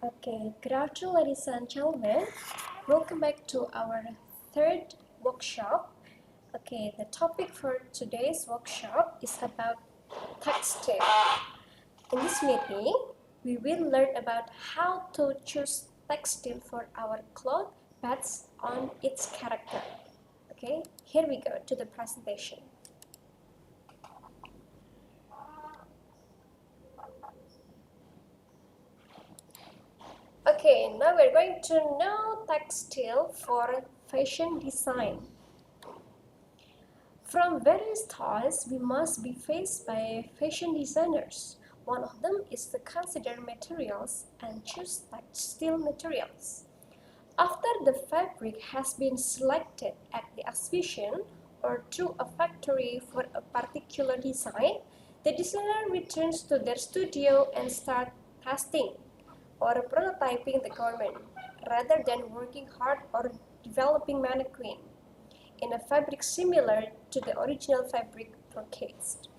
Okay, good afternoon, ladies and gentlemen. Welcome back to our third workshop. Okay, the topic for today's workshop is about textile. In this meeting, we will learn about how to choose textile for our cloth based on its character. Okay, here we go to the presentation. Okay, now we're going to know textile for fashion design. From various styles, we must be faced by fashion designers. One of them is to consider materials and choose textile materials. After the fabric has been selected at the exhibition or through a factory for a particular design, the designer returns to their studio and starts testing or prototyping the garment rather than working hard or developing mannequin in a fabric similar to the original fabric purchased.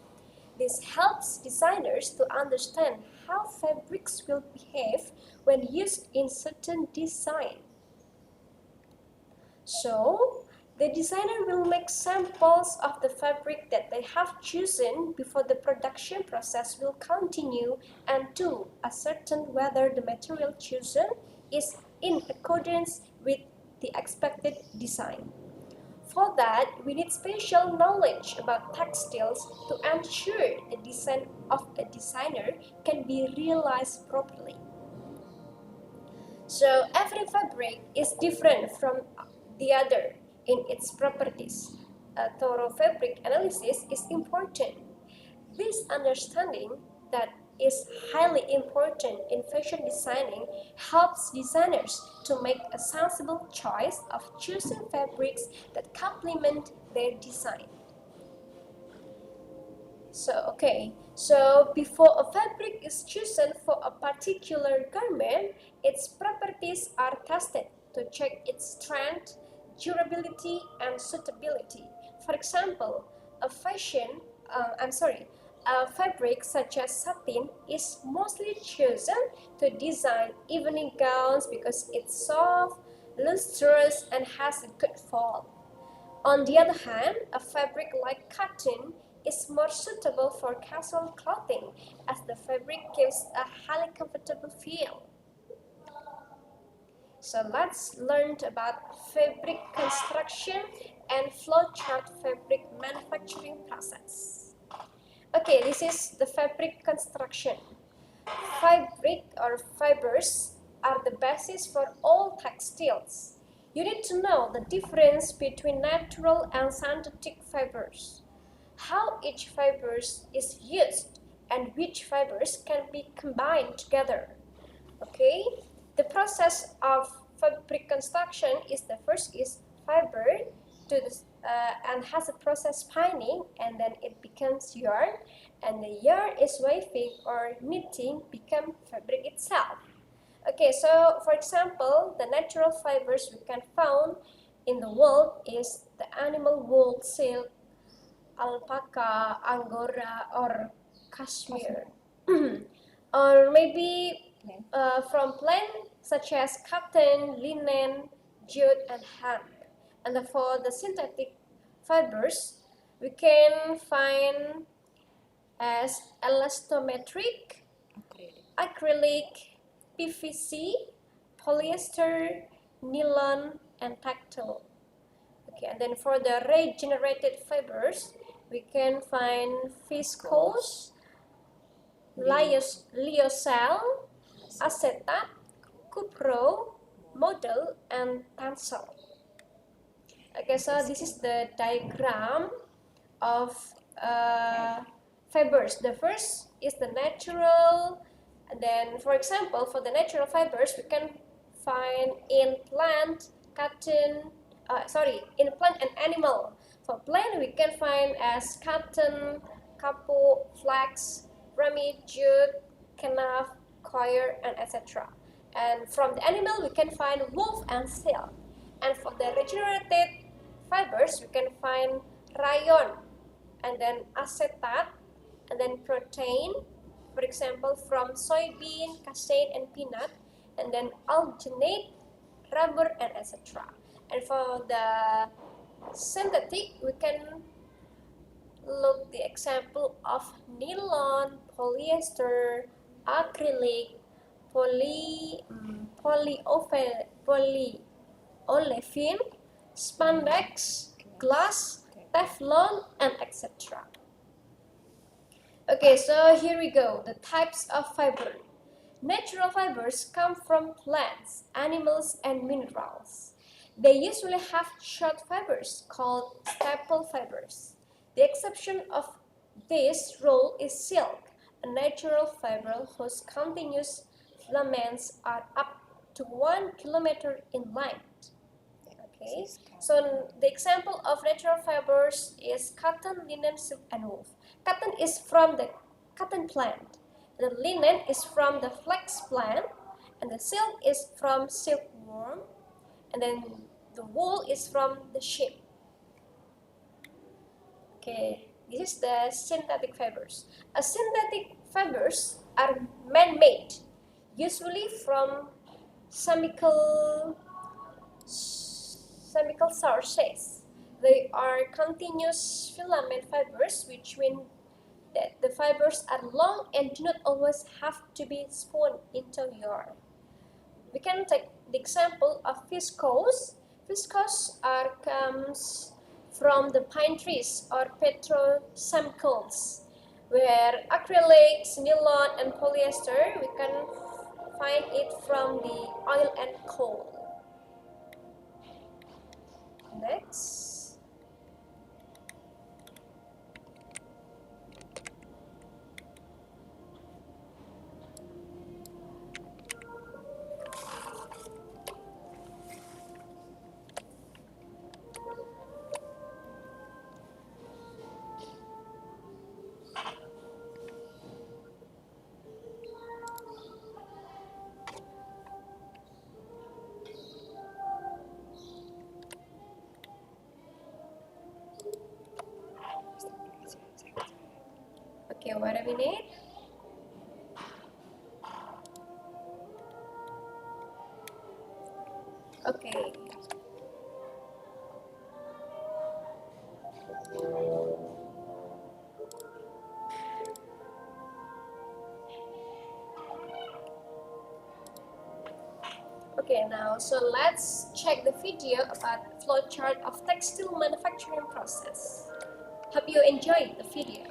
This helps designers to understand how fabrics will behave when used in certain design. So, the designer will make samples of the fabric that they have chosen before the production process will continue and to ascertain whether the material chosen is in accordance with the expected design. For that, we need special knowledge about textiles to ensure the design of a designer can be realized properly. So every fabric is different from the other in its properties. A thorough fabric analysis is important. This understanding that is highly important in fashion designing helps designers to make a sensible choice of choosing fabrics that complement their design. So before a fabric is chosen for a particular garment, its properties are tested to check its strength, durability, and suitability. For example, a fashion, a fabric such as satin is mostly chosen to design evening gowns because it's soft, lustrous, and has a good fall. On the other hand, a fabric like cotton is more suitable for casual clothing as the fabric gives a highly comfortable feel. So let's learn about fabric construction and flowchart fabric manufacturing process. Okay, this is the fabric construction. Fabric or fibers are the basis for all textiles. You need to know the difference between natural and synthetic fibers, how each fiber is used, and which fibers can be combined together. Okay, the process of fabric construction is the first is fiber to the, and has a process spinning, and then it becomes yarn, and the yarn is weaving or knitting become fabric itself. Okay, so for example, the natural fibers we can found in the world is the animal wool, silk, alpaca, angora, or cashmere. Or maybe from plants such as cotton, linen, jute, and hemp. And for the synthetic fibers, we can find as elastometric, acrylic, PVC, polyester, nylon, and tactile. Okay, and then for the regenerated fibers, we can find viscose, lyocell, acetate, cupro, modal, and tensile. Okay, so this is the diagram of fibers. The first is the natural, and then for example, for the natural fibers, we can find in plant, cotton, in plant and animal. For plant, we can find as cotton, kapu, flax, ramie, jute, kenaf, coir, and etc. And from the animal, we can find wolf and seal. And for the regenerated fibers, we can find rayon, and then acetate, and then protein, for example, from soybean, casein, and peanut. and then alginate, rubber, and etc. And for the synthetic, we can look the example of nylon, polyester, acrylic, polyolefin, spandex, glass, Teflon, and etc. Okay, so here we go, the types of fiber. Natural fibers come from plants, animals, and minerals. They usually have short fibers called staple fibers. The exception of this rule is silk, a natural fiber whose continuous filaments are up to 1 kilometer in length. Okay, so the example of natural fibers is cotton, linen, silk, and wool. Cotton is from the cotton plant, the linen is from the flax plant, and the silk is from silkworm, and then the wool is from the sheep. Okay, this is the synthetic fibers. Synthetic fibers are man-made, usually from chemical sources. They are continuous filament fibers, which mean that the fibers are long and do not always have to be spun into yarn. We can take the example of viscose. Viscose comes from the pine trees or petrochemicals, where acrylics, nylon, and polyester, we can find it from the oil and coal. Next. Okay, wait a minute. Okay. Okay, now so let's check the video about flowchart of textile manufacturing process. Hope you enjoyed the video.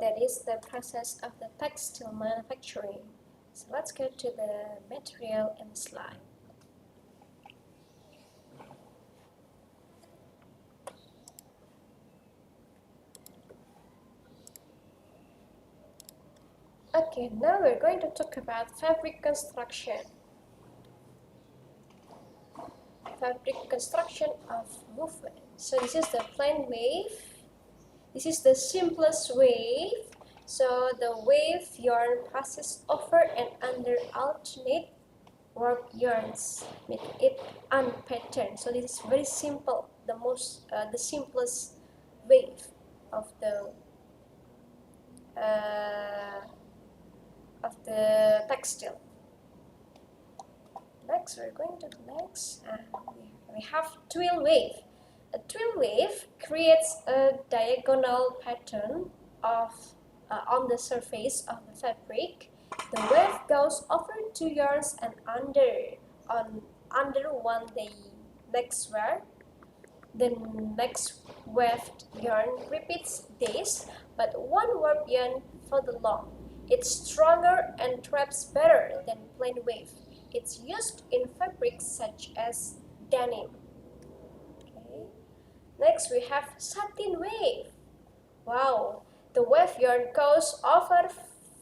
that is the process of the textile manufacturing. So let's go to the material in the slide. Okay, now we're going to talk about fabric construction. Fabric construction of woven. So this is the plain wave. This is the simplest wave. So the wave yarn passes over and under alternate warp yarns, make it unpatterned. So this is very simple, the simplest wave of the textile. Next, we're going to the next. We have twill wave. A twill wave creates a diagonal pattern on the surface of the fabric. The wave goes over two yarns and under one the next wear. The next weft yarn repeats this, but one warp yarn further long. It's stronger and traps better than plain wave. It's used in fabrics such as denim. Okay. Next, we have satin wave. Wow, the wave yarn goes over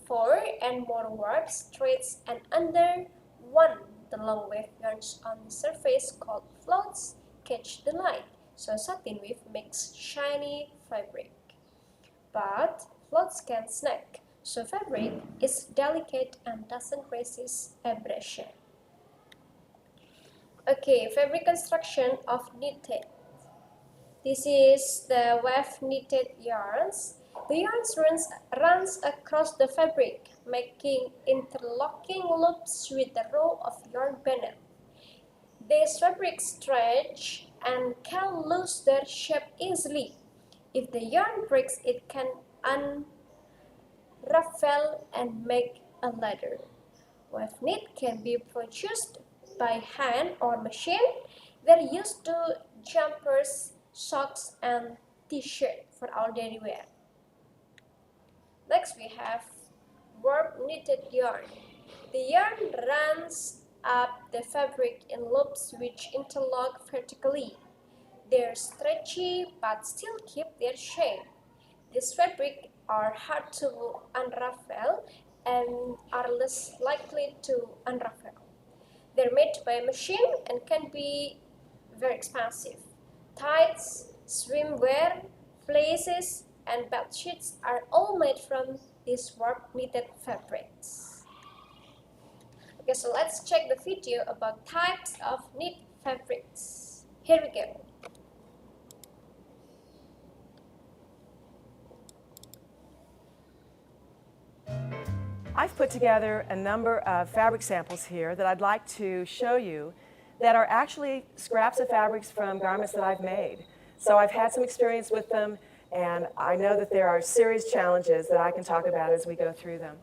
4 and more warps, threads, and under one. The long wave yarns on the surface called floats catch the light. So satin wave makes shiny fabric. But floats can snag. So fabric is delicate and doesn't resist abrasion. Okay, fabric construction of knitted. This is the weft knitted yarns. The yarns runs across the fabric, making interlocking loops with the row of yarn beneath. These fabrics stretch and can lose their shape easily. If the yarn breaks, it can unravel and make a ladder. Weft knit can be produced by hand or machine. They're used to jumpers, socks, and t-shirt for our daily wear. Next, we have warp knitted yarn. The yarn runs up the fabric in loops which interlock vertically. They're stretchy but still keep their shape. These fabrics are hard to unravel and are less likely to unravel. They're made by machine and can be very expensive. Tights, swimwear, fleeces, and bed sheets are all made from these warp knitted fabrics. Okay, so let's check the video about types of knit fabrics. Here we go. I've put together a number of fabric samples here that I'd like to show you that are actually scraps of fabrics from garments that I've made. So I've had some experience with them, and I know that there are serious challenges that I can talk about as we go through them.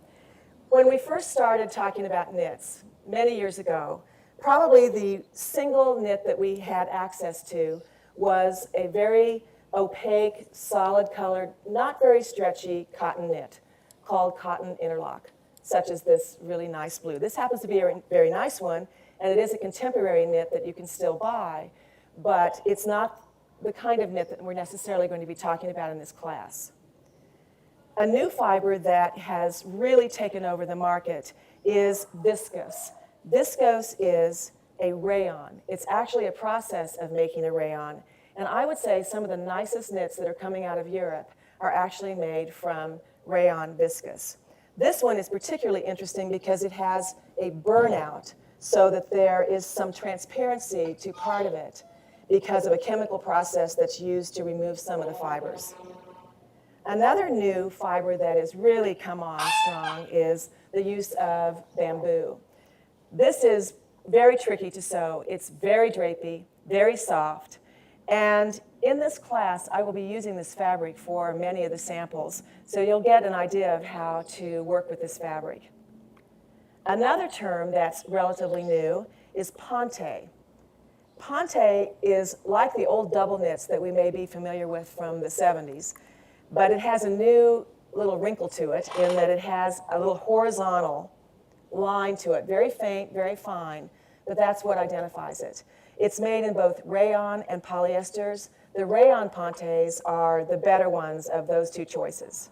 When we first started talking about knits many years ago, probably the single knit that we had access to was a very opaque, solid colored, not very stretchy cotton knit called cotton interlock, such as this really nice blue. This happens to be a very nice one, and it is a contemporary knit that you can still buy, but it's not the kind of knit that we're necessarily going to be talking about in this class. A new fiber that has really taken over the market is viscose. Viscose is a rayon. It's actually a process of making a rayon, and I would say some of the nicest knits that are coming out of Europe are actually made from rayon viscose. This one is particularly interesting because it has a burnout so that there is some transparency to part of it because of a chemical process that's used to remove some of the fibers. Another new fiber that has really come on strong is the use of bamboo. This is very tricky to sew. It's very drapey, very soft, and in this class, I will be using this fabric for many of the samples, so you'll get an idea of how to work with this fabric. Another term that's relatively new is ponte. Ponte is like the old double knits that we may be familiar with from the 70s, but it has a new little wrinkle to it in that it has a little horizontal line to it, very faint, very fine, but that's what identifies it. It's made in both rayon and polyesters. The rayon pontes are the better ones of those two choices.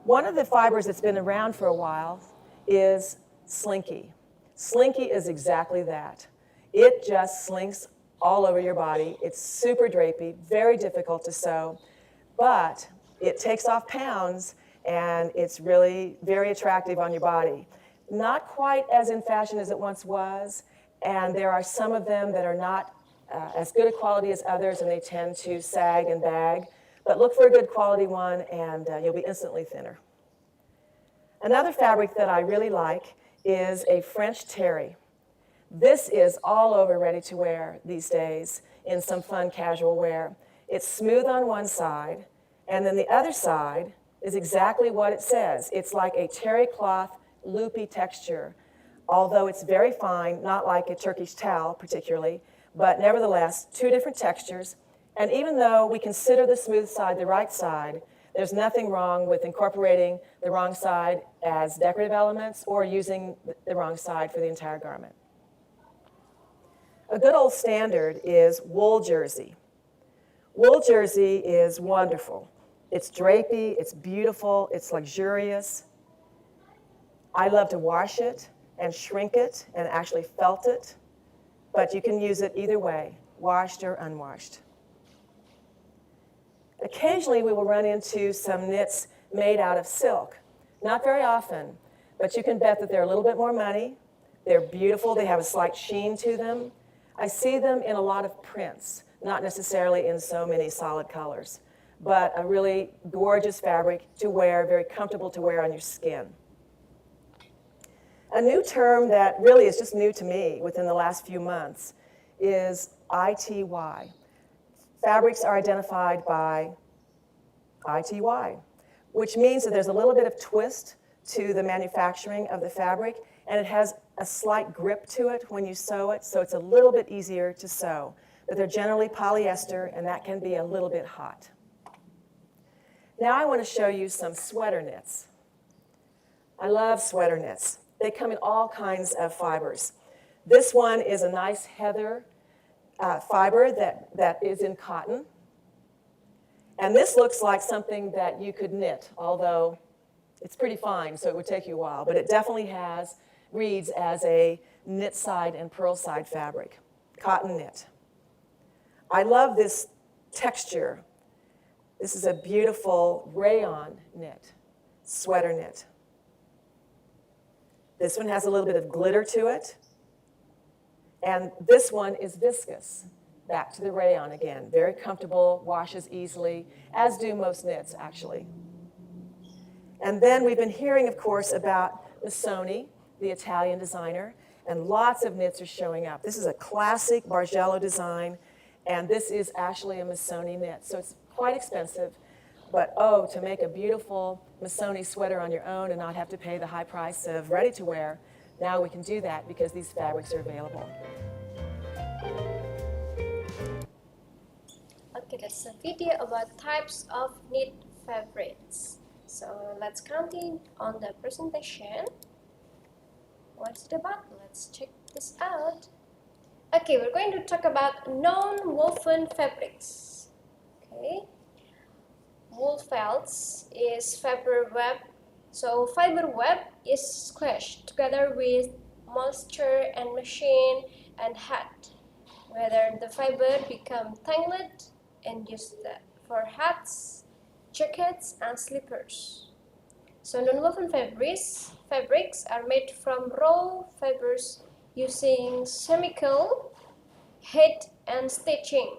One of the fibers that's been around for a while is Slinky. Slinky is exactly that. It just slinks all over your body. It's super drapey, very difficult to sew, but it takes off pounds and it's really very attractive on your body. Not quite as in fashion as it once was, and there are some of them that are not as good a quality as others, and they tend to sag and bag. But look for a good quality one, and you'll be instantly thinner. Another fabric that I really like is a French terry. This is all over ready to wear these days in some fun casual wear. It's smooth on one side, and then the other side is exactly what it says. It's like a terry cloth, loopy texture, although it's very fine, not like a Turkish towel particularly, but nevertheless, two different textures. And even though we consider the smooth side the right side, there's nothing wrong with incorporating the wrong side as decorative elements or using the wrong side for the entire garment. A good old standard is wool jersey. Wool jersey is wonderful. It's drapey, it's beautiful, it's luxurious. I love to wash it and shrink it and actually felt it, but you can use it either way, washed or unwashed. Occasionally we will run into some knits made out of silk. Not very often, but you can bet that they're a little bit more money. They're beautiful, they have a slight sheen to them. I see them in a lot of prints, not necessarily in so many solid colors, but a really gorgeous fabric to wear, very comfortable to wear on your skin. A new term that really is just new to me within the last few months is ITY. Fabrics are identified by ITY, which means that there's a little bit of twist to the manufacturing of the fabric, and it has a slight grip to it when you sew it, so it's a little bit easier to sew. But they're generally polyester, and that can be a little bit hot. Now I want to show you some sweater knits. I love sweater knits. They come in all kinds of fibers. This one is a nice heather fiber that is in cotton. And this looks like something that you could knit, although it's pretty fine, so it would take you a while. But it definitely reads as a knit side and purl side fabric, cotton knit. I love this texture. This is a beautiful rayon knit, sweater knit. This one has a little bit of glitter to it. And this one is viscose. Back to the rayon again. Very comfortable, washes easily, as do most knits, actually. And then we've been hearing, of course, about Missoni, the Italian designer, and lots of knits are showing up. This is a classic Bargello design, and this is actually a Missoni knit. So it's quite expensive, but oh, to make a beautiful Missoni sweater on your own and not have to pay the high price of ready-to-wear, now we can do that because these fabrics are available. Okay, that's a video about types of knit fabrics. So let's continue on the presentation. What's it about? Let's check this out. Okay, we're going to talk about non-woven fabrics. Okay, wool felts is fiber web. So fiber web is squashed together with moisture and machine and hat, whether the fiber become tangled and used for hats, jackets, and slippers. So non-woven fabrics are made from raw fibers using chemical, heat, and stitching.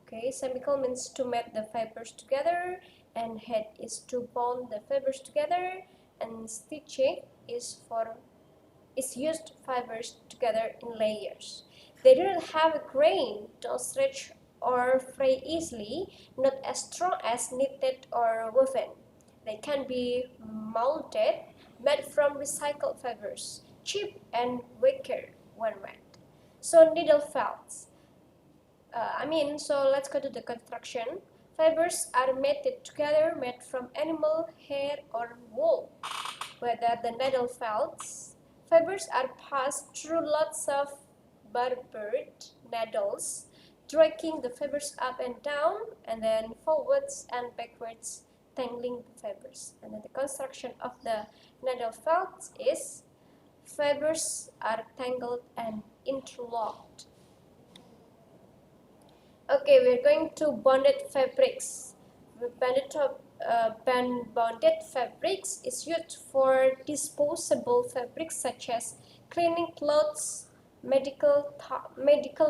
Okay, chemical means to mate the fibers together, and heat is to bond the fibers together, and stitching is used fibers together in layers. They do not have a grain, don't stretch or fray easily, not as strong as knitted or woven. They can be molded, made from recycled fibers, cheap and weaker when wet. So needle felts. So let's go to the construction. Fibers are mated together made from animal hair or wool, whether the needle felts. Fibers are passed through lots of barbered needles, dragging the fibers up and down, and then forwards and backwards, tangling the fibers. And then the construction of the needle felt is fibers are tangled and interlocked. Okay, we're going to bonded fabrics. Bonded fabrics is used for disposable fabrics such as cleaning clothes, medical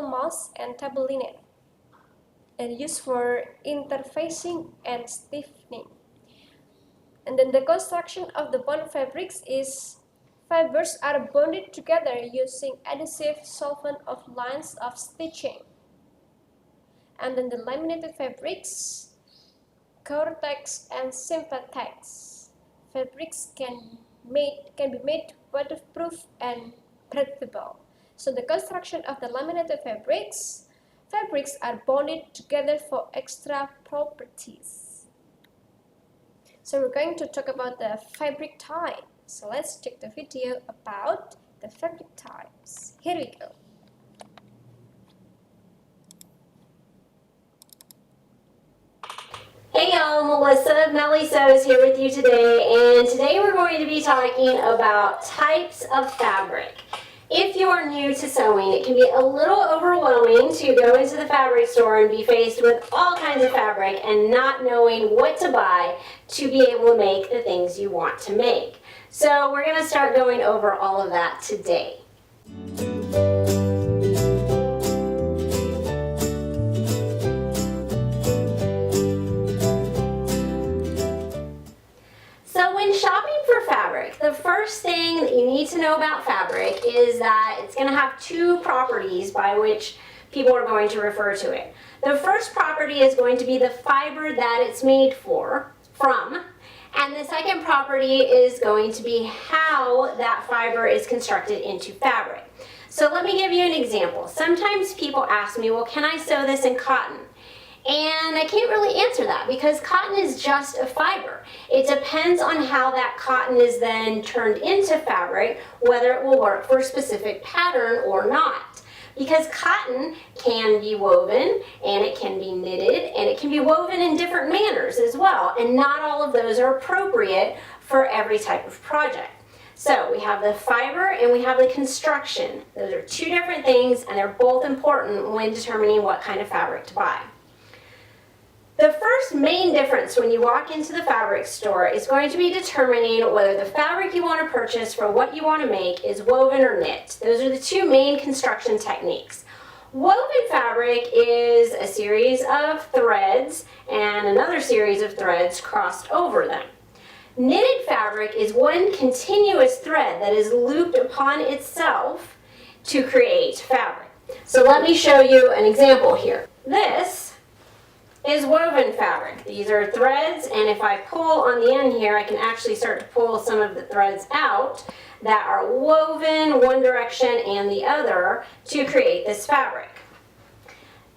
masks, and table linen, and used for interfacing and stiffening. And then the construction of the bond fabrics is fibers are bonded together using adhesive solvent of lines of stitching. And then the laminated fabrics, Gore-Tex and Sympatex fabrics can be made waterproof and breathable. So the construction of the laminated fabrics are bonded together for extra properties. So we're going to talk about the fabric type. So let's check the video about the fabric types. Here we go. Hey y'all, Melissa of Melly Sews here with you today, and today we're going to be talking about types of fabric. If you are new to sewing, it can be a little overwhelming to go into the fabric store and be faced with all kinds of fabric and not knowing what to buy to be able to make the things you want to make. So we're going to start going over all of that today. Shopping for fabric, the first thing that you need to know about fabric is that it's going to have two properties by which people are going to refer to it. The first property is going to be the fiber that it's made from, and the second property is going to be how that fiber is constructed into fabric. So let me give you an example. Sometimes people ask me, well, can I sew this in cotton? And I can't really answer that because cotton is just a fiber. It depends on how that cotton is then turned into fabric, whether it will work for a specific pattern or not. Because cotton can be woven, and it can be knitted, and it can be woven in different manners as well, and not all of those are appropriate for every type of project. So we have the fiber and we have the construction. Those are two different things, and they're both important when determining what kind of fabric to buy. The first main difference when you walk into the fabric store is going to be determining whether the fabric you want to purchase for what you want to make is woven or knit. Those are the two main construction techniques. Woven fabric is a series of threads and another series of threads crossed over them. Knitted fabric is one continuous thread that is looped upon itself to create fabric. So let me show you an example here. This is woven fabric. These are threads, and if I pull on the end here, I can actually start to pull some of the threads out that are woven one direction and the other to create this fabric.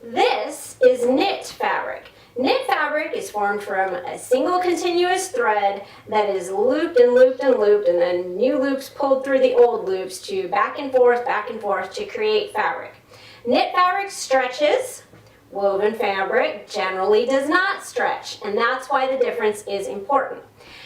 This is knit fabric. Knit fabric is formed from a single continuous thread that is looped and looped and looped, and then new loops pulled through the old loops to back and forth to create fabric. Knit fabric stretches. Woven fabric generally does not stretch, and that's why the difference is important.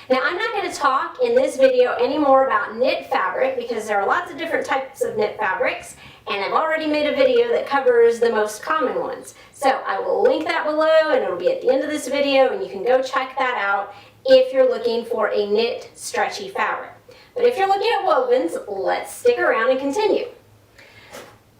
Now, I'm not going to talk in this video anymore about knit fabric because there are lots of different types of knit fabrics, and I've already made a video that covers the most common ones. So I will link that below, and it'll be at the end of this video, and you can go check that out if you're looking for a knit stretchy fabric. But if you're looking at wovens, let's stick around and continue.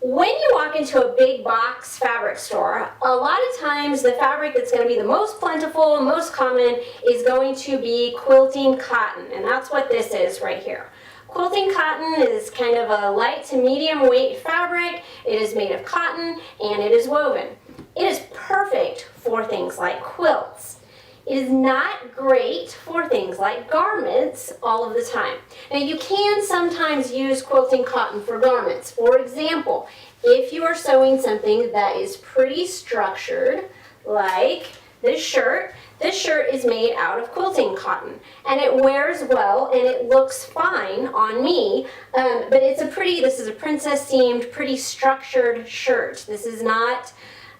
When you walk into a big box fabric store, a lot of times the fabric that's going to be the most plentiful, most common, is going to be quilting cotton, and that's what this is right here. Quilting cotton is kind of a light to medium weight fabric. It is made of cotton and it is woven. It is perfect for things like quilts. It is not great for things like garments all of the time. Now, you can sometimes use quilting cotton for garments. For example, if you are sewing something that is pretty structured, like This shirt is made out of quilting cotton, and it wears well and it looks fine on me, but this is a princess themed, pretty structured shirt.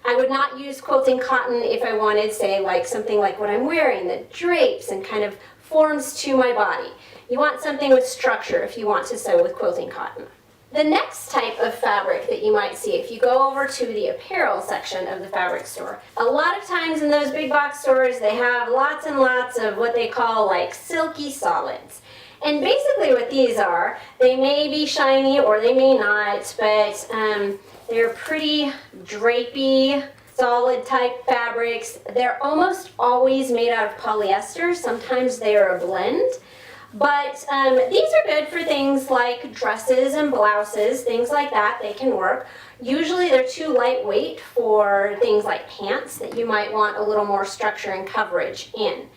I would not use quilting cotton if I wanted, say, like something like what I'm wearing that drapes and kind of forms to my body. You want something with structure if you want to sew with quilting cotton. The next type of fabric that you might see if you go over to the apparel section of the fabric store, a lot of times in those big box stores they have lots and lots of what they call like silky solids. And basically what these are, they may be shiny or they may not, but they're pretty drapey, solid type fabrics. They're almost always made out of polyester. Sometimes they are a blend. But these are good for things like dresses and blouses, things like that. They can work. Usually they're too lightweight for things like pants that you might want a little more structure and coverage in.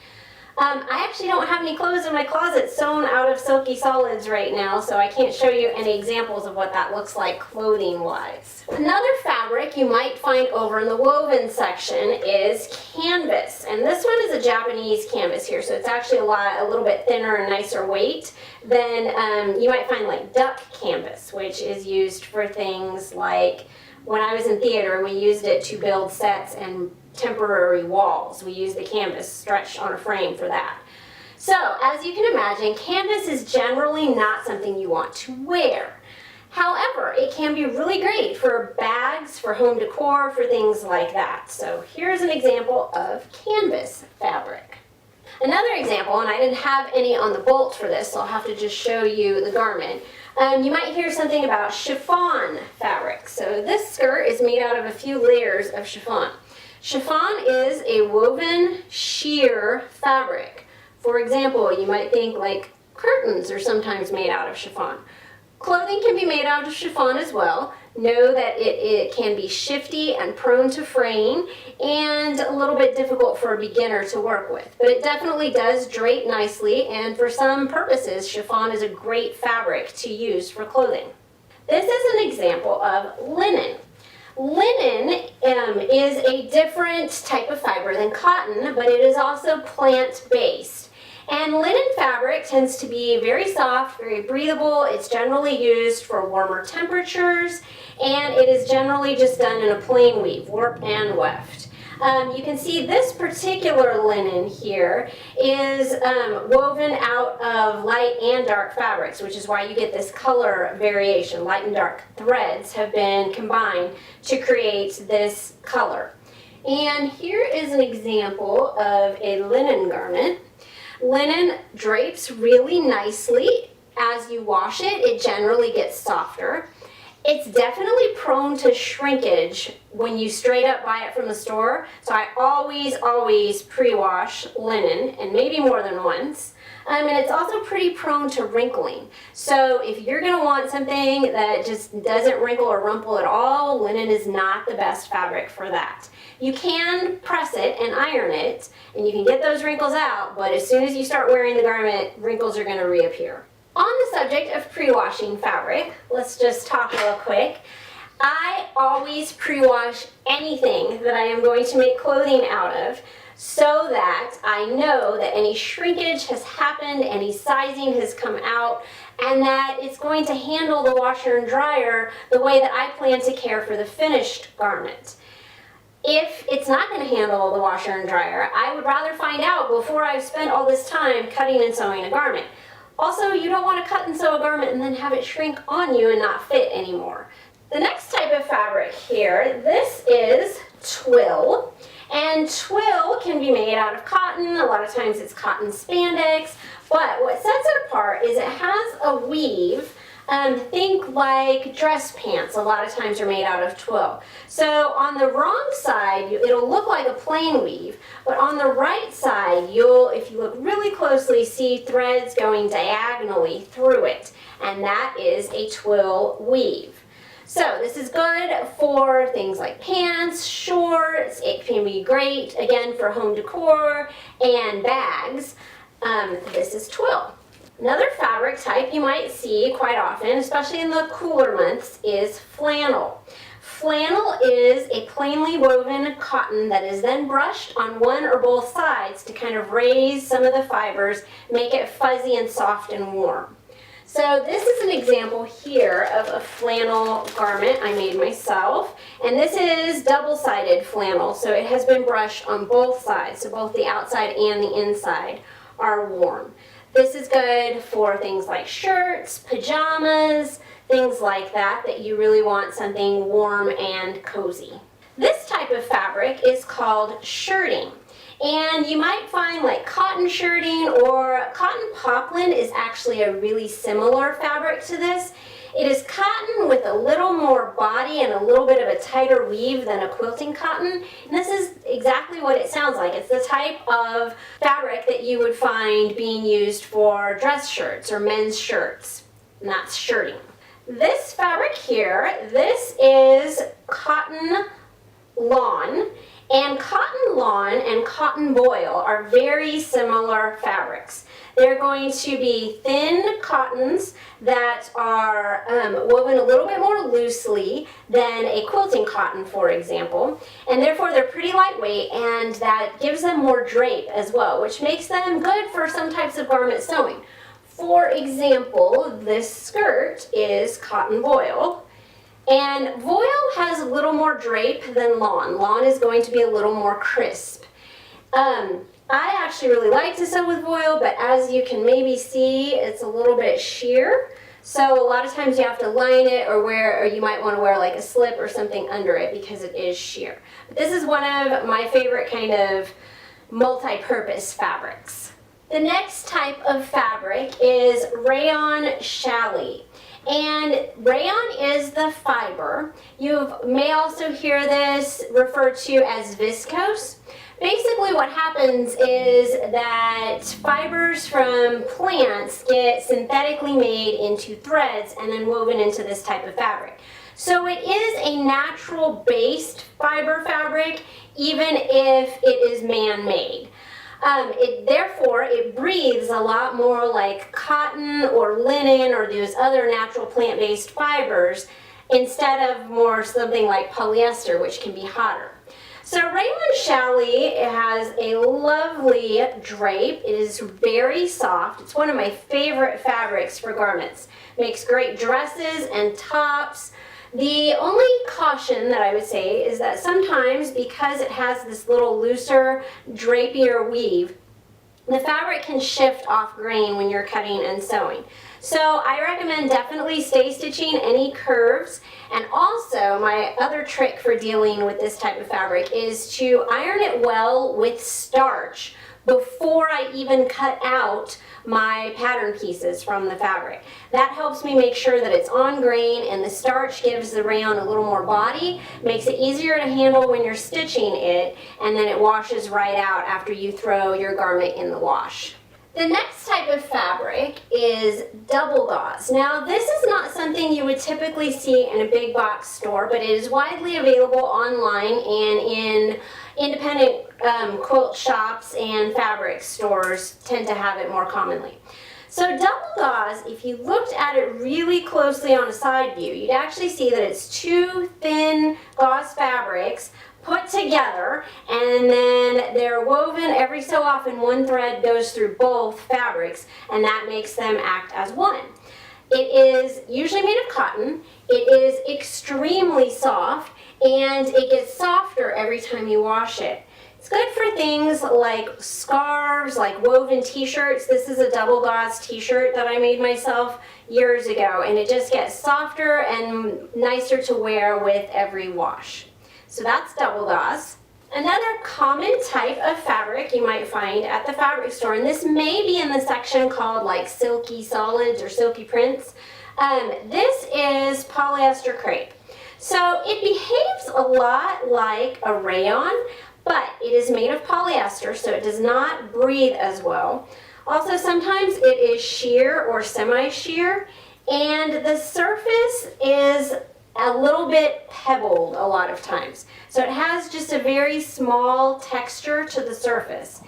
I actually don't have any clothes in my closet sewn out of silky solids right now, so I can't show you any examples of what that looks like clothing-wise. Another fabric you might find over in the woven section is canvas, and this one is a Japanese canvas here, so it's actually a little bit thinner and nicer weight than you might find like duck canvas, which is used for things like when I was in theater, we used it to build sets and temporary walls. We use the canvas stretched on a frame for that. So, as you can imagine, canvas is generally not something you want to wear. However, it can be really great for bags, for home decor, for things like that. So here's an example of canvas fabric. Another example, and I didn't have any on the bolt for this, so I'll have to just show you the garment. You might hear something about chiffon fabric. So this skirt is made out of a few layers of chiffon. Chiffon is a woven sheer fabric. For example, you might think like curtains are sometimes made out of chiffon. Clothing can be made out of chiffon as well. Know that it can be shifty and prone to fraying and a little bit difficult for a beginner to work with. But it definitely does drape nicely, and for some purposes, chiffon is a great fabric to use for clothing. This is an example of linen. Linen is a different type of fiber than cotton, but it is also plant-based. And linen fabric tends to be very soft, very breathable. It's generally used for warmer temperatures, and it is generally just done in a plain weave, warp and weft. You can see this particular linen here is woven out of light and dark fabrics, which is why you get this color variation. Light and dark threads have been combined to create this color. And here is an example of a linen garment. Linen drapes really nicely. As you wash it, it generally gets softer. It's definitely prone to shrinkage when you straight up buy it from the store. So I always pre-wash linen, and maybe more than once. And it's also pretty prone to wrinkling. So if you're gonna want something that just doesn't wrinkle or rumple at all, linen is not the best fabric for that. You can press it and iron it, and you can get those wrinkles out, but as soon as you start wearing the garment, wrinkles are gonna reappear. On the subject of pre-washing fabric, let's just talk real quick. I always pre-wash anything that I am going to make clothing out of so that I know that any shrinkage has happened, any sizing has come out, and that it's going to handle the washer and dryer the way that I plan to care for the finished garment. If it's not going to handle the washer and dryer, I would rather find out before I've spent all this time cutting and sewing a garment. Also, you don't want to cut and sew a garment and then have it shrink on you and not fit anymore. The next type of fabric here, this is twill. And twill can be made out of cotton. A lot of times it's cotton spandex. But what sets it apart is it has a weave. Think like dress pants a lot of times are made out of twill. So on the wrong side, it'll look like a plain weave, but on the right side, you'll, if you look really closely, see threads going diagonally through it, and that is a twill weave. So this is good for things like pants, shorts. It can be great, again, for home decor and bags. This is twill. Another fabric type you might see quite often, especially in the cooler months, is flannel. Flannel is a plainly woven cotton that is then brushed on one or both sides to kind of raise some of the fibers, make it fuzzy and soft and warm. So this is an example here of a flannel garment I made myself, and this is double-sided flannel, so it has been brushed on both sides, so both the outside and the inside are warm. This is good for things like shirts, pajamas, things like that you really want something warm and cozy. This type of fabric is called shirting. And you might find like cotton shirting or cotton poplin is actually a really similar fabric to this. It is cotton with a little more body and a little bit of a tighter weave than a quilting cotton. And this is exactly what it sounds like. It's the type of fabric that you would find being used for dress shirts or men's shirts. And that's shirting. This fabric here, this is cotton lawn. And cotton lawn and cotton voile are very similar fabrics. They're going to be thin cottons that are woven a little bit more loosely than a quilting cotton, for example. And therefore they're pretty lightweight, and that gives them more drape as well, which makes them good for some types of garment sewing. For example, this skirt is cotton voile. And voile has a little more drape than lawn. Lawn is going to be a little more crisp. I actually really like to sew with voile, but as you can maybe see, it's a little bit sheer. So a lot of times you have to line it or you might want to wear like a slip or something under it because it is sheer. But this is one of my favorite kind of multi-purpose fabrics. The next type of fabric is rayon challis. And rayon is the fiber. You may also hear this referred to as viscose. Basically what happens is that fibers from plants get synthetically made into threads and then woven into this type of fabric. So it is a natural based fiber fabric even if it is man-made. Therefore, it breathes a lot more like cotton or linen or those other natural plant-based fibers instead of more something like polyester, which can be hotter. So rayon challis has a lovely drape. It is very soft. It's one of my favorite fabrics for garments. Makes great dresses and tops. The only caution that I would say is that sometimes because it has this little looser, drapier weave, the fabric can shift off grain when you're cutting and sewing. So I recommend definitely stay stitching any curves. And also my other trick for dealing with this type of fabric is to iron it well with starch before I even cut out my pattern pieces from the fabric. That helps me make sure that it's on grain, and the starch gives the rayon a little more body, makes it easier to handle when you're stitching it, and then it washes right out after you throw your garment in the wash. The next type of fabric is double gauze. Now this is not something you would typically see in a big box store, but it is widely available online and in independent quilt shops and fabric stores tend to have it more commonly. So double gauze, if you looked at it really closely on a side view, you'd actually see that it's two thin gauze fabrics put together, and then they're woven every so often. One thread goes through both fabrics, and that makes them act as one. It is usually made of cotton. It is extremely soft, and it gets softer every time you wash it. It's good for things like scarves, like woven t-shirts. This is a double gauze t-shirt that I made myself years ago, and it just gets softer and nicer to wear with every wash. So that's double gauze. Another common type of fabric you might find at the fabric store, and this may be in the section called like silky solids or silky prints, this is polyester crepe. So it behaves a lot like a rayon, but it is made of polyester, so it does not breathe as well. Also, sometimes it is sheer or semi-sheer, and the surface is a little bit pebbled a lot of times. So it has just a very small texture to the surface.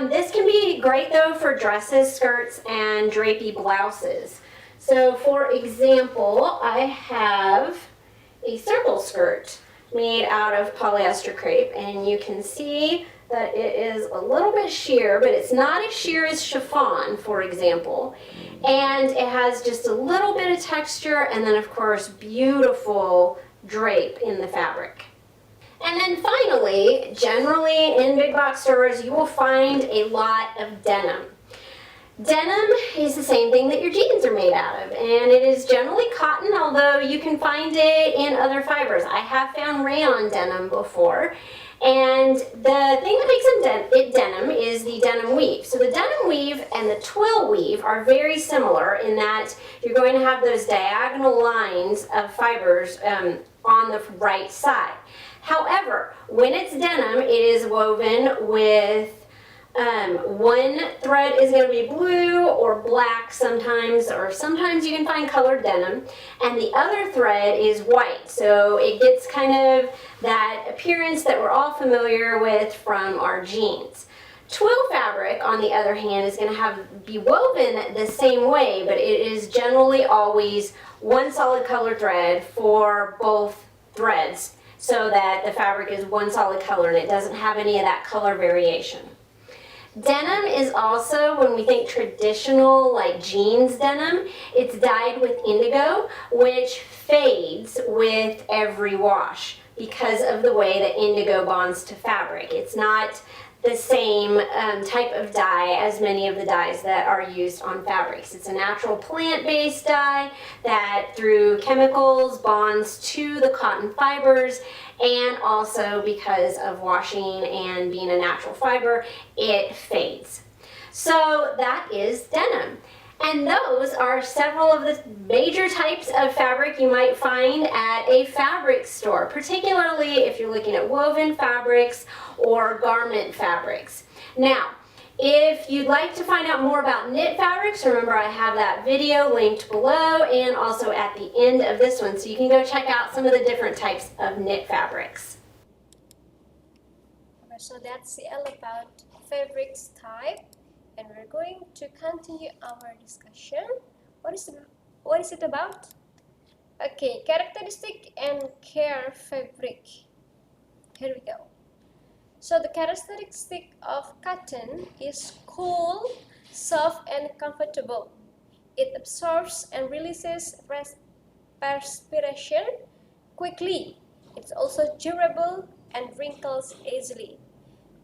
This can be great though for dresses, skirts, and drapey blouses. So for example, I have a circle skirt made out of polyester crepe, and you can see that it is a little bit sheer, but it's not as sheer as chiffon, for example. And it has just a little bit of texture, and then of course beautiful drape in the fabric. And then finally, generally in big box stores, you will find a lot of denim. Denim is the same thing that your jeans are made out of, and it is generally cotton, although you can find it in other fibers. I have found rayon denim before, and the thing that makes it denim is the denim weave. So the denim weave and the twill weave are very similar in that you're going to have those diagonal lines of fibers on the right side. However, when it's denim, it is woven with one thread is going to be blue or black sometimes, or sometimes you can find colored denim, and the other thread is white. So it gets kind of that appearance that we're all familiar with from our jeans. Twill fabric, on the other hand, is going to be woven the same way, but it is generally always one solid color thread for both threads, so that the fabric is one solid color and it doesn't have any of that color variation. Denim is also, when we think traditional like jeans denim, it's dyed with indigo, which fades with every wash because of the way that indigo bonds to fabric. It's not the same type of dye as many of the dyes that are used on fabrics. It's a natural plant-based dye that through chemicals bonds to the cotton fibers, and also because of washing and being a natural fiber, it fades. So that is denim. And those are several of the major types of fabric you might find at a fabric store, particularly if you're looking at woven fabrics or garment fabrics. Now, if you'd like to find out more about knit fabrics, remember I have that video linked below and also at the end of this one, so you can go check out some of the different types of knit fabrics. So that's all about fabrics type, and we're going to continue our discussion. What is it about? Okay, characteristic and care fabric. Here we go. So the characteristic of cotton is cool, soft, and comfortable. It absorbs and releases perspiration quickly. It's also durable and wrinkles easily.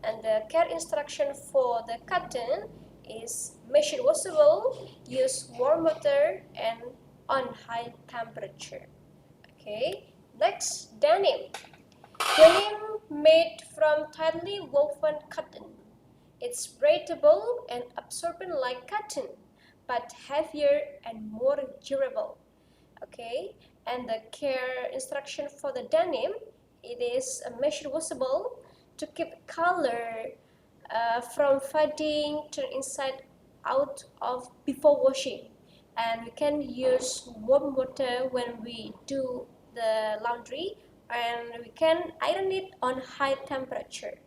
And the care instruction for the cotton is machine washable, use warm water, and on high temperature. Okay, next, denim. Denim made from tightly woven cotton. It's breathable and absorbent like cotton, but heavier and more durable. Okay, and the care instruction for the denim, it is a machine washable to keep color from fading, turn inside out of before washing, and we can use warm water when we do the laundry, and we can iron it on high temperature.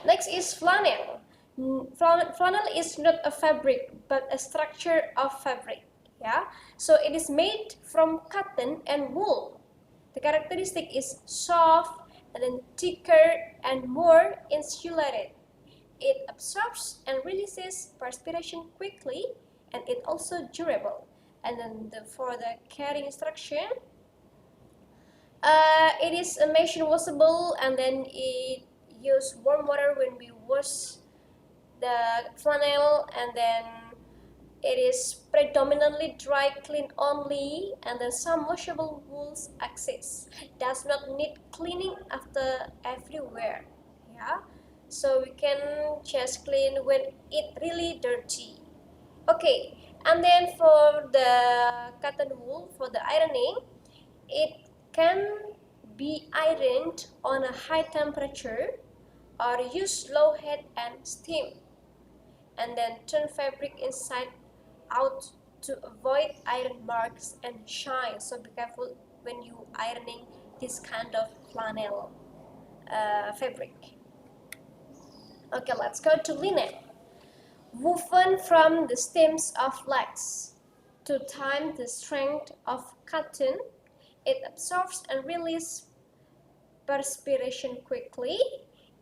Next is flannel. Flannel is not a fabric but a structure of fabric. Yeah, so it is made from cotton and wool. The characteristic is soft and then thicker and more insulated. It absorbs and releases perspiration quickly, and it also durable. And then for the carrying instruction, it is a machine washable, and then it use warm water when we wash the flannel, and then it is predominantly dry clean only, and then some washable wools exist. Does not need cleaning after every wear. Yeah, so we can just clean when it really dirty. Okay, and then for the cotton wool, for the ironing, it can be ironed on a high temperature or use low heat and steam, and then turn fabric inside out to avoid iron marks and shine. So be careful when you ironing this kind of flannel fabric. Okay, let's go to linen. Woven from the stems of flax to time the strength of cotton, It absorbs and releases perspiration quickly.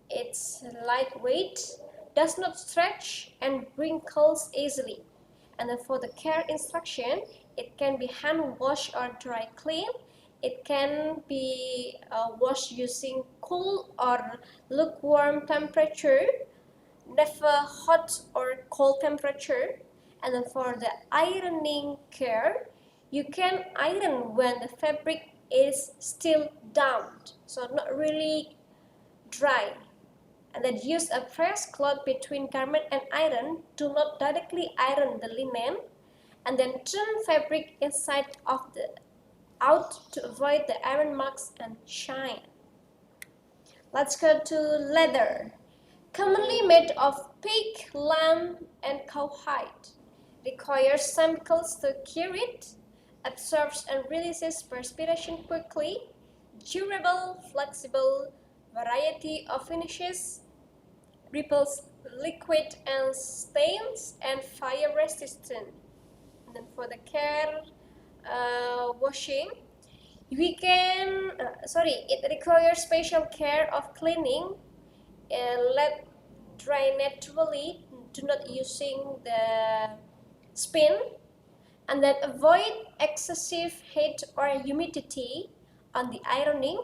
It's lightweight, does not stretch, and wrinkles easily. And then for the care instruction, it can be hand wash or dry clean. It can be washed using cool or lukewarm temperature, never hot or cold temperature. And then for the ironing care, you can iron when the fabric is still damp, so not really dry. And then use a fresh cloth between garment and iron. Do not directly iron the linen. And then turn fabric inside of the out to avoid the iron marks and shine. Let's go to leather. Commonly made of pig, lamb, and cowhide. Requires chemicals to cure it. Absorbs and releases perspiration quickly. Durable, flexible, variety of finishes. Repels liquid and stains, and fire resistant. And then for the care washing, we can it requires special care of cleaning. Let dry naturally, do not using the spin. And then avoid excessive heat or humidity on the ironing.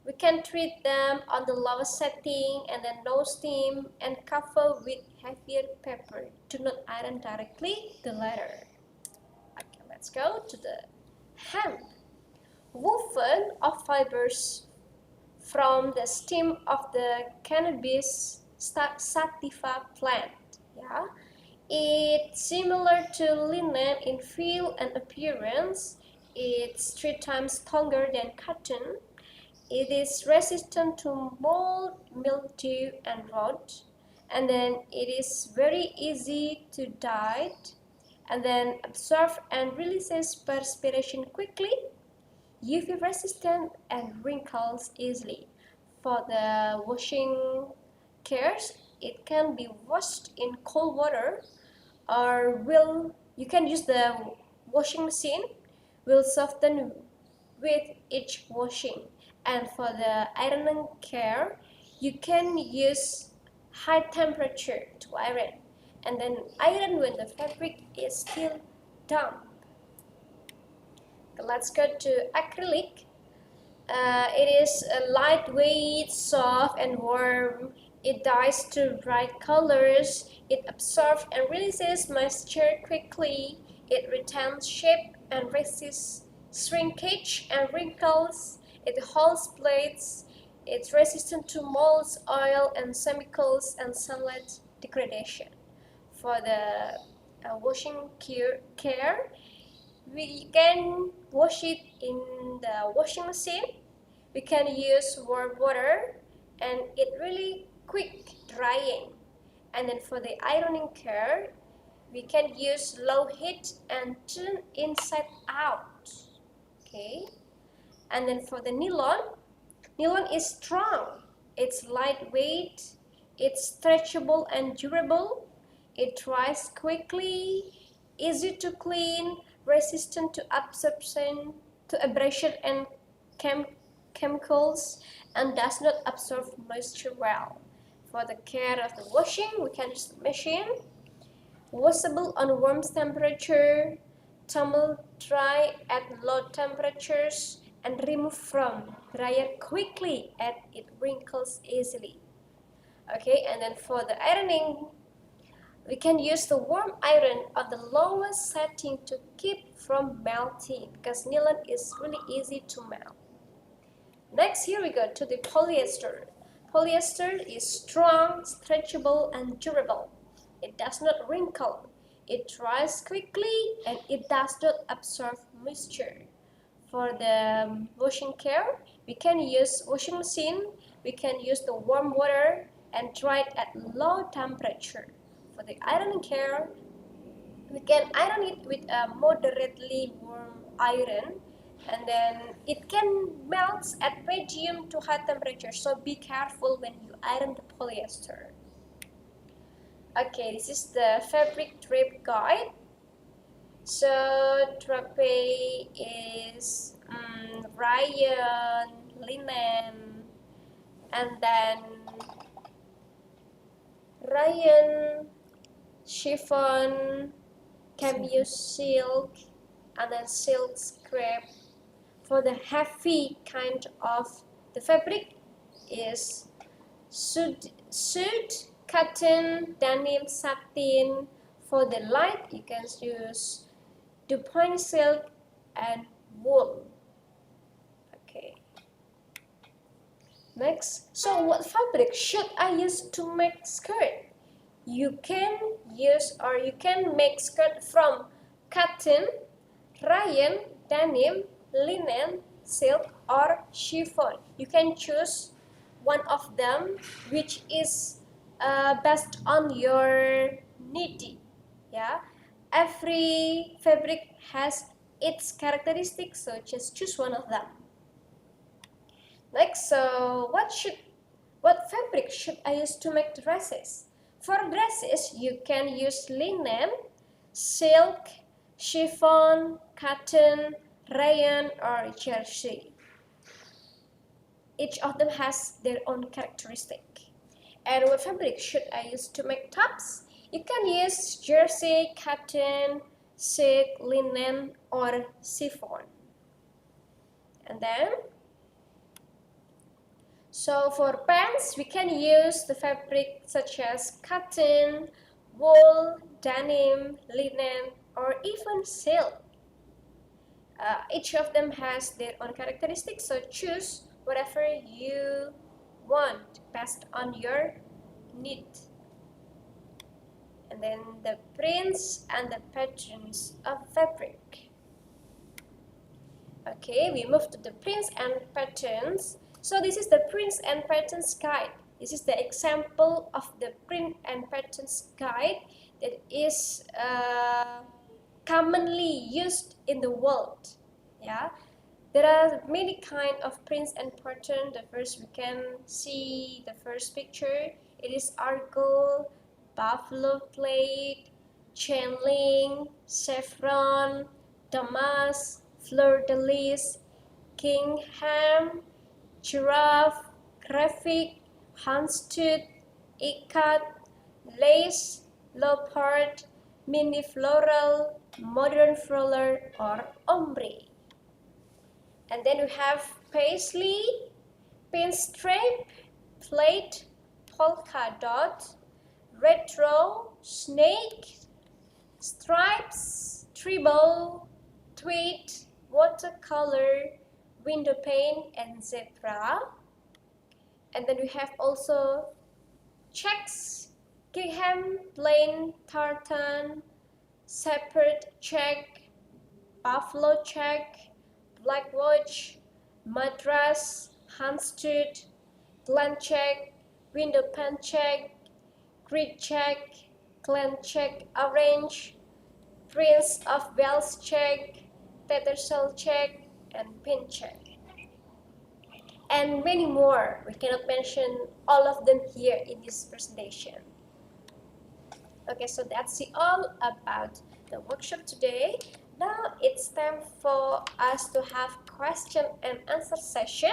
We can treat them on the lowest setting and then no steam, and cover with heavier paper. Do not iron directly the leather. Okay, let's go to the hemp. Woven of fibers from the stem of the cannabis sativa plant. Yeah, it's similar to linen in feel and appearance. It's 3 times stronger than cotton. It is resistant to mold, mildew, and rot. And then it is very easy to dye. And then absorb and releases perspiration quickly. UV resistant and wrinkles easily. For the washing cares, it can be washed in cold water, or you can use the washing machine. Will soften with each washing. And for the ironing care, you can use high temperature to iron, and then iron when the fabric is still damp. Let's go to acrylic. It is lightweight, soft, and warm. It dyes to bright colors. It absorbs and releases moisture quickly. It retains shape and resists shrinkage and wrinkles. It holds plates. It's resistant to molds, oil, and chemicals, and sunlight degradation. For the washing care, we can wash it in the washing machine. We can use warm water, and it really quick drying. And then for the ironing care, we can use low heat and turn inside out. Okay. And then for the nylon is strong. It's lightweight. It's stretchable and durable. It dries quickly, easy to clean, resistant to absorption, to abrasion and chemicals, and does not absorb moisture well. For the care of the washing, we can use the machine. Washable on warm temperature, tumble dry at low temperatures, and remove from dryer quickly as it wrinkles easily. Okay, and then for the ironing, we can use the warm iron on the lowest setting to keep from melting, because nylon is really easy to melt. Next, here we go to the polyester. Polyester is strong, stretchable, and durable. It does not wrinkle. It dries quickly, and it does not absorb moisture. For the washing care, we can use washing machine. We can use the warm water and dry it at low temperature. For the ironing care, we can iron it with a moderately warm iron, and then it can melt at medium to high temperature, so be careful when you iron the polyester. Okay, this is the fabric drape guide. So drape is rayon, linen, and then rayon, chiffon, cameo silk, and then silk scrap. For the heavy kind of the fabric is suit, cotton, denim, satin. For the light, you can use Dupont silk and wool. Okay. Next, so what fabric should I use to make skirt? You can use or you can make skirt from cotton, rayon, denim, linen, silk, or chiffon. You can choose one of them, which is based on your need. Yeah, every fabric has its characteristics, so just choose one of them. Next, so what fabric should I use to make dresses? For dresses, you can use linen, silk, chiffon, cotton, rayon, or jersey. Each of them has their own characteristic. And what fabric should I use to make tops? You can use jersey, cotton, silk, linen, or chiffon. And then, so for pants, we can use the fabric such as cotton, wool, denim, linen, or even silk. Each of them has their own characteristics, so choose whatever you want based on your need. And then the prints and the patterns of fabric. Okay, we move to the prints and patterns. So this is the prints and patterns guide. This is the example of the print and patterns guide that is commonly used in the world. Yeah, there are many kind of prints and pattern. The first we can see the first picture. It is argol, buffalo plate, chain link, saffron, damask, fleur de lis, gingham, giraffe, graphic, houndstooth, ikat, lace, leopard, mini floral, modern floral, or ombre. And then we have paisley, pinstripe, plate, polka dot, retro, snake, stripes, treble, tweed, watercolor, window pane, and zebra. And then we have also checks, gingham, plain, tartan, separate check, buffalo check, black watch, madras, houndstooth, glen check, window pane check, grid check, glen check orange, Prince of Wales check, Tattersall check, and pin check. And many more. We cannot mention all of them here in this presentation. Okay, so that's all about the workshop today. Now it's time for us to have question and answer session.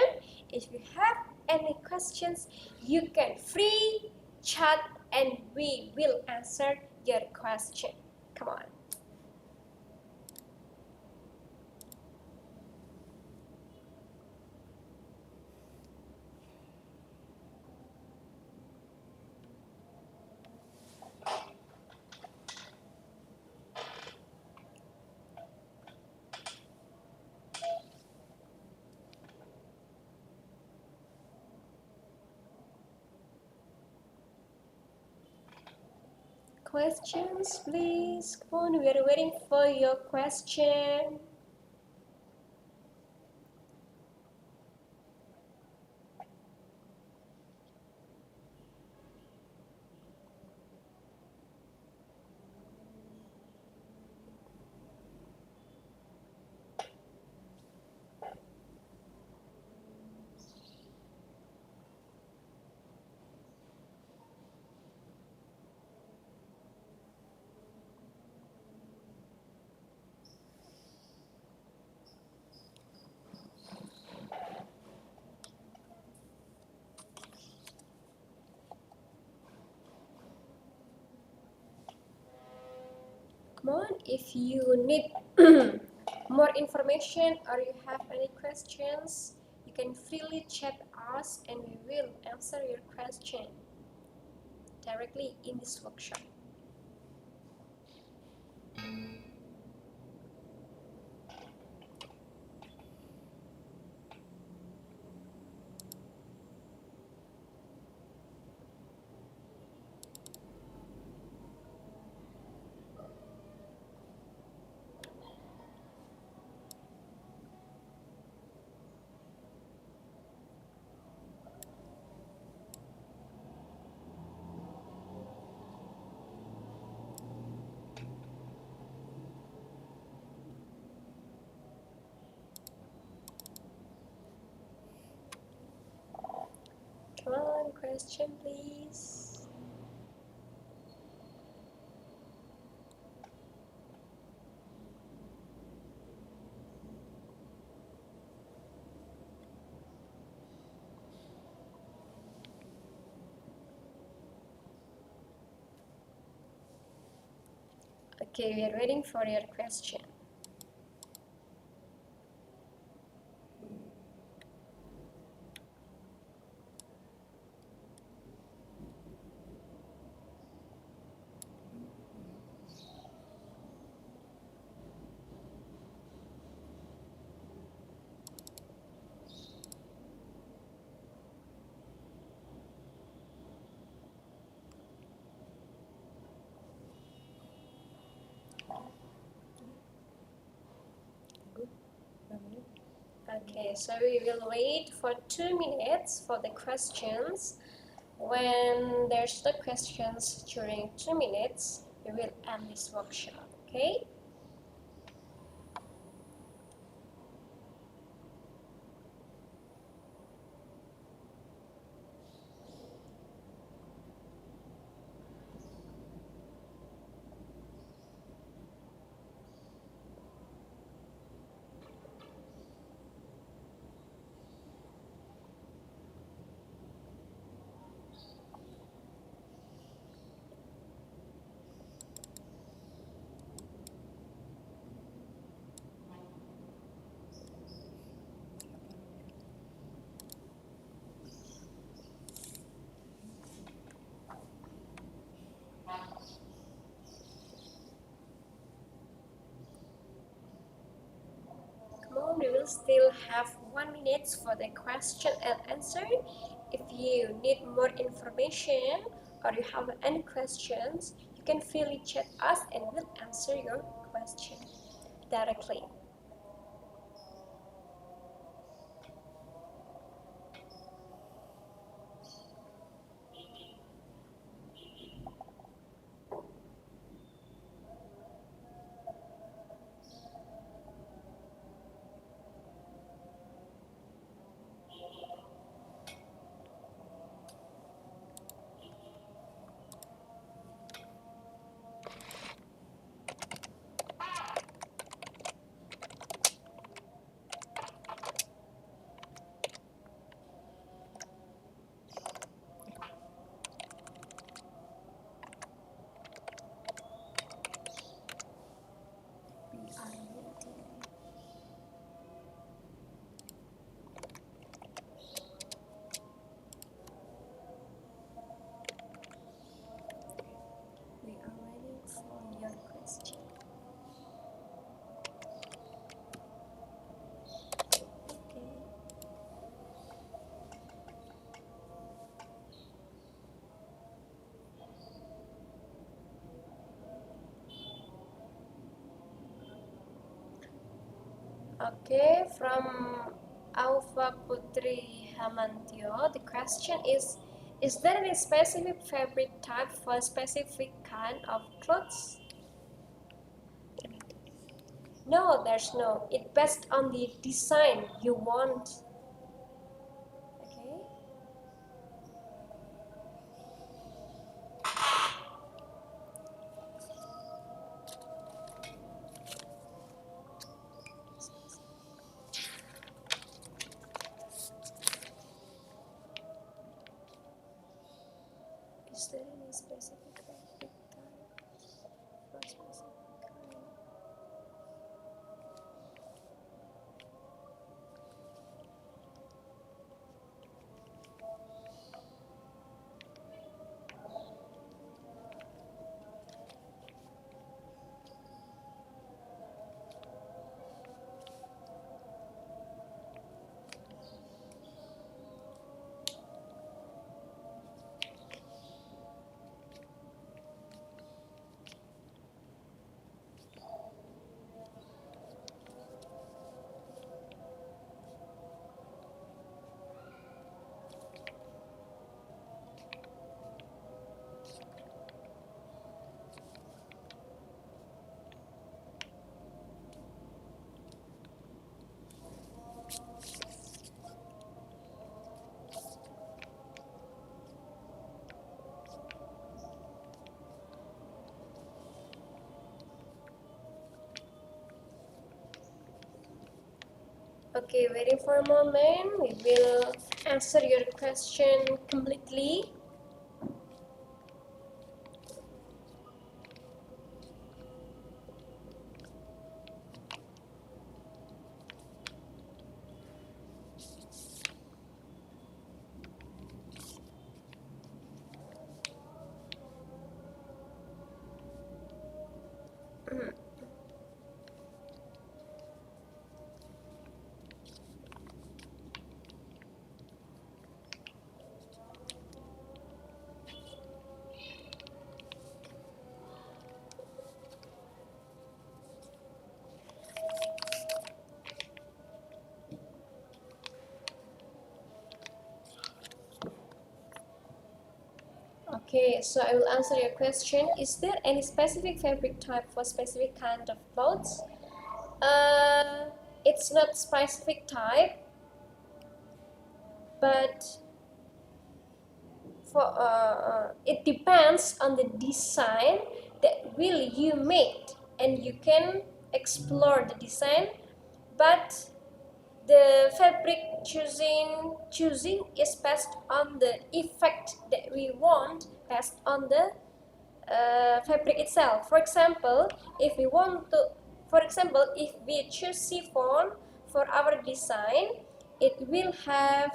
If you have any questions, you can free chat and we will answer your question. Come on. Questions, please. Come on, we are waiting for your question. Come on, if you need more information or you have any questions, you can freely chat us and we will answer your question directly in this workshop. Come on, question please. Okay, we are waiting for your question. Okay, so we will wait for 2 minutes for the questions. When there's no questions during 2 minutes, we will end this workshop, okay? Come on, we will still have 1 minute for the question and answer. If you need more information or you have any questions, you can freely chat us and we'll answer your question directly. We are waiting for your question. Okay. Okay, from Alpha Putri Hamantio, the question is there any specific fabric type for a specific kind of clothes? No, there's no. It's based on the design you want. Okay. Is there any specific fabric type for a specific kind? Okay, waiting for a moment. We will answer your question completely. Okay, so I will answer your question. Is there any specific fabric type for specific kind of clothes? It's not specific type, but for it depends on the design that will you made, and you can explore the design, but the fabric choosing is based on the effect that we want, based on the fabric itself. For example, if we choose chiffon for our design, it will have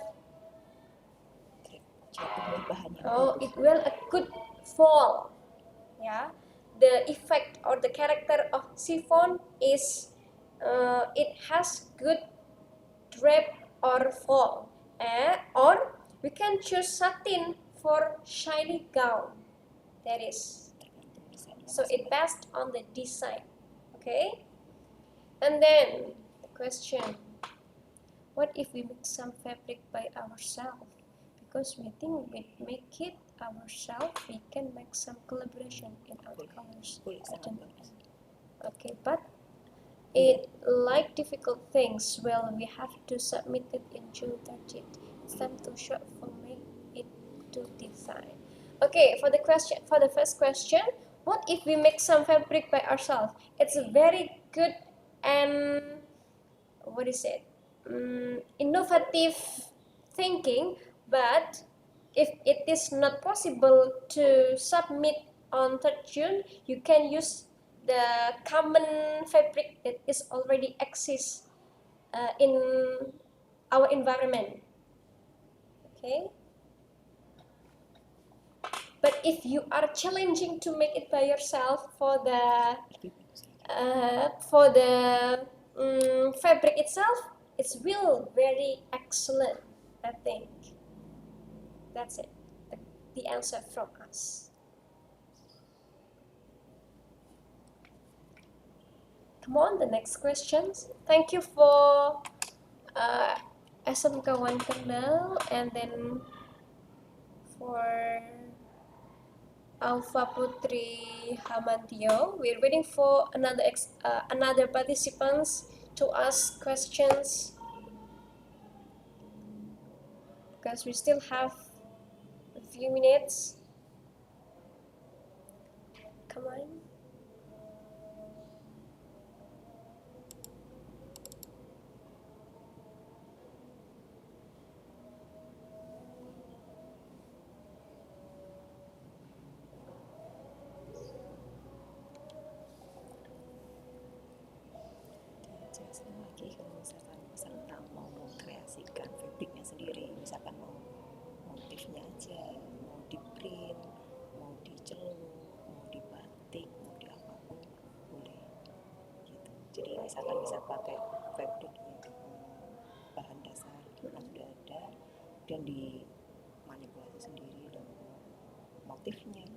it will a good fall. Yeah, the effect or the character of chiffon is it has good drape or fall. Or we can choose satin for shiny gown. That is, so it based on the design. Okay, and then the question, what if we make some fabric by ourselves? Because we think we make it ourselves, we can make some collaboration in our colors. Okay, but it like difficult things. Well, we have to submit it in June 30th. It's time to short for me it to design. Okay, for the first question, what if we make some fabric by ourselves? It's a very good and what is it? Innovative thinking, but if it is not possible to submit on 3rd June, you can use the common fabric that is already exists in our environment. Okay, but if you are challenging to make it by yourself for the fabric itself, it's will very excellent. I think that's it, the answer from us. Come on, the next questions. Thank you for SM Kawan Kenal, and then for Alpha Putri Hamantio. We're waiting for another participants to ask questions because we still have a few minutes. Come on. Jelasin lagi kalau misalkan peserta mau mengkreasikan fabriknya sendiri, misalkan mau motifnya aja, mau di print, mau dicelup, mau dibatik, mau di apapun boleh gitu. Jadi misalkan bisa pakai fabric yang bahan dasar yang sudah ada dan dimanipulasi sendiri dan motifnya,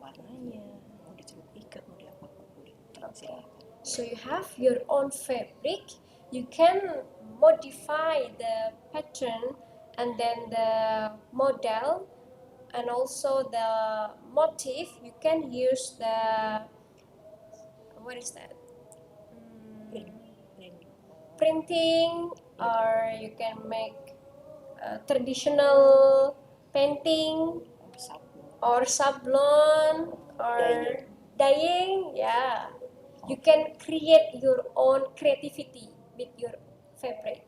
warnanya, mau dicelup ikat, mau di apapun boleh. Silakan. So you have your own fabric, you can modify the pattern and then the model and also the motif. You can use the, what is that? Printing, or you can make traditional painting or sablon or dyeing. Yeah, you can create your own creativity with your fabric.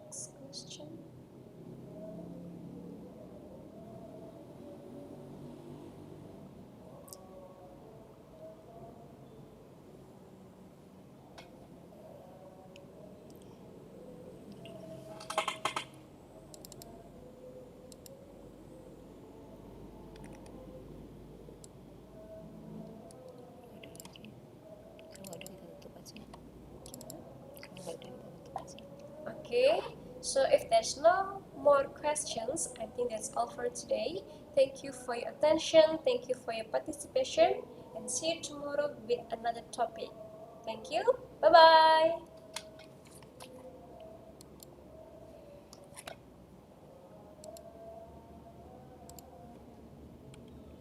Next question. Ada lagi. Kalau ada kita tutup aja. Kalau nggak ada kita tutup aja. Okay, so if there's no more questions, I think that's all for today. Thank you for your attention, thank you for your participation, and see you tomorrow with another topic. Thank you, bye bye.